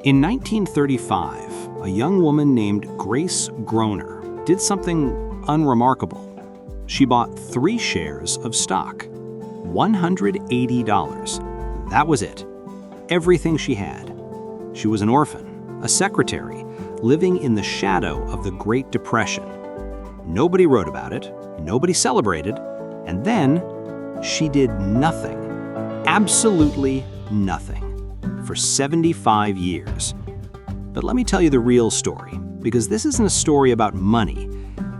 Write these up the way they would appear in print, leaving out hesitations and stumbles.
In 1935, a young woman named Grace Groner did something unremarkable. She bought 3 shares of stock. $180. That was it. Everything she had. She was an orphan, a secretary, living in the shadow of the Great Depression. Nobody wrote about it, nobody celebrated, and then she did nothing. Absolutely nothing. For 75 years. But let me tell you the real story, because this isn't a story about money.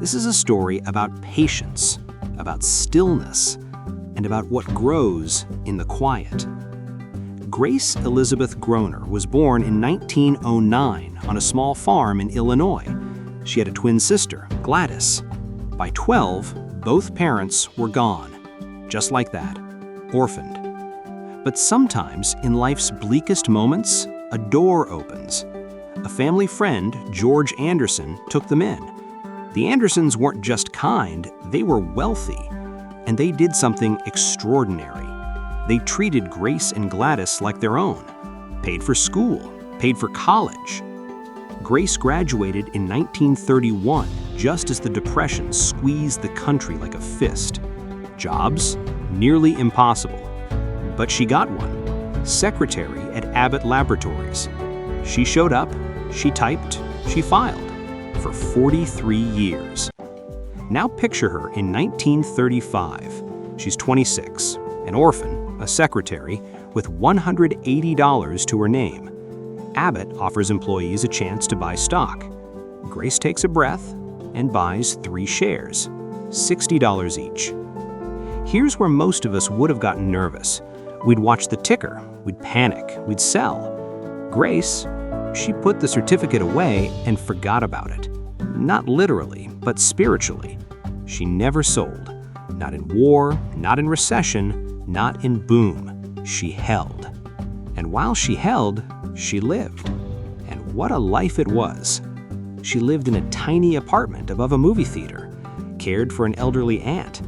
This is a story about patience, about stillness, and about what grows in the quiet. Grace Elizabeth Groner was born in 1909 on a small farm in Illinois. She had a twin sister, Gladys. By 12, both parents were gone. Just like that, orphaned. But sometimes, in life's bleakest moments, a door opens. A family friend, George Anderson, took them in. The Andersons weren't just kind, they were wealthy. And they did something extraordinary. They treated Grace and Gladys like their own. Paid for school, paid for college. Grace graduated in 1931, just as the Depression squeezed the country like a fist. Jobs? Nearly impossible. But she got one. Secretary at Abbott Laboratories. She showed up, she typed, she filed. For 43 years. Now picture her in 1935. She's 26, an orphan, a secretary, with $180 to her name. Abbott offers employees a chance to buy stock. Grace takes a breath and buys 3 shares, $60 each. Here's where most of us would have gotten nervous. We'd watch the ticker, we'd panic, we'd sell. Grace, she put the certificate away and forgot about it. Not literally, but spiritually. She never sold. Not in war, not in recession, not in boom. She held. And while she held, she lived. And what a life it was. She lived in a tiny apartment above a movie theater, cared for an elderly aunt.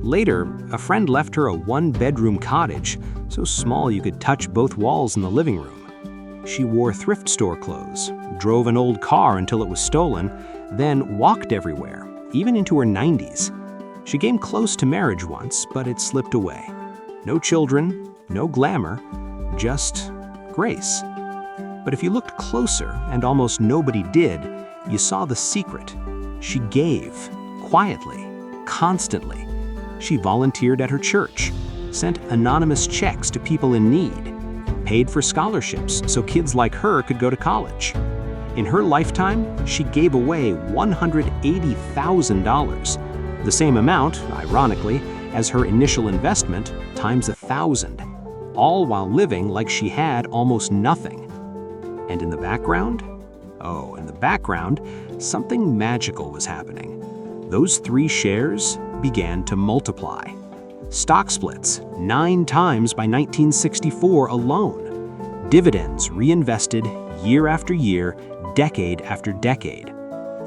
Later, a friend left her a 1-bedroom cottage, so small you could touch both walls in the living room. She wore thrift store clothes, drove an old car until it was stolen, then walked everywhere, even into her 90s. She came close to marriage once, but it slipped away. No children, no glamour, just Grace. But if you looked closer, and almost nobody did, you saw the secret. She gave, quietly, constantly. She volunteered at her church, sent anonymous checks to people in need, paid for scholarships so kids like her could go to college. In her lifetime, she gave away $180,000, the same amount, ironically, as her initial investment times 1,000, all while living like she had almost nothing. And in the background? Oh, in the background, something magical was happening. Those 3 shares began to multiply. Stock splits 9 times by 1964 alone. Dividends reinvested year after year, decade after decade.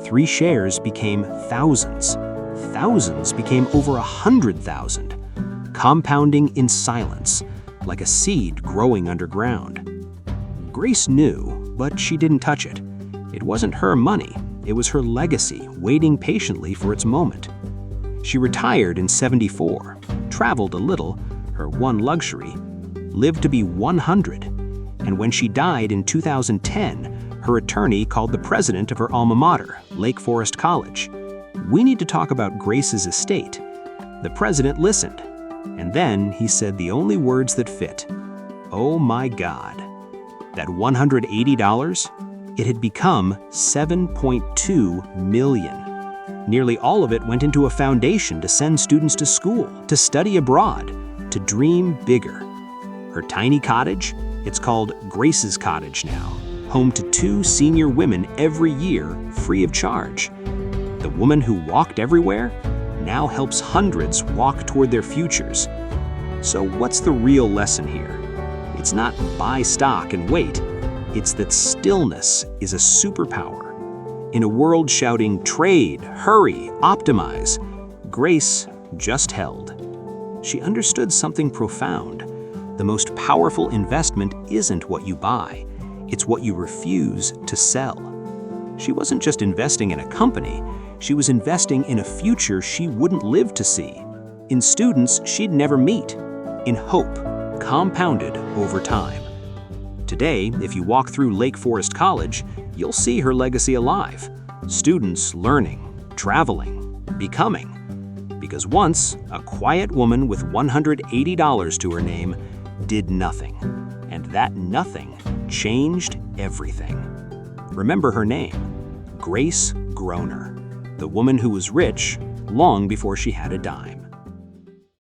3 shares became thousands. Thousands became over 100,000. Compounding in silence, like a seed growing underground. Grace knew, but she didn't touch it. It wasn't her money. It was her legacy, waiting patiently for its moment. She retired in 74, traveled a little, her one luxury, lived to be 100. And when she died in 2010, her attorney called the president of her alma mater, Lake Forest College. "We need to talk about Grace's estate." The president listened, and then he said the only words that fit. Oh my God. That $180, it had become $7.2 million. Nearly all of it went into a foundation to send students to school, to study abroad, to dream bigger. Her tiny cottage, it's called Grace's Cottage now, home to 2 senior women every year, free of charge. The woman who walked everywhere now helps hundreds walk toward their futures. So what's the real lesson here? It's not buy stock and wait. It's that stillness is a superpower. In a world shouting trade, hurry, optimize, Grace just held. She understood something profound. The most powerful investment isn't what you buy. It's what you refuse to sell. She wasn't just investing in a company, she was investing in a future she wouldn't live to see, in students she'd never meet, in hope compounded over time. Today, if you walk through Lake Forest College, you'll see her legacy alive. Students learning, traveling, becoming. Because once, a quiet woman with $180 to her name did nothing. And that nothing changed everything. Remember her name, Grace Groner, the woman who was rich long before she had a dime.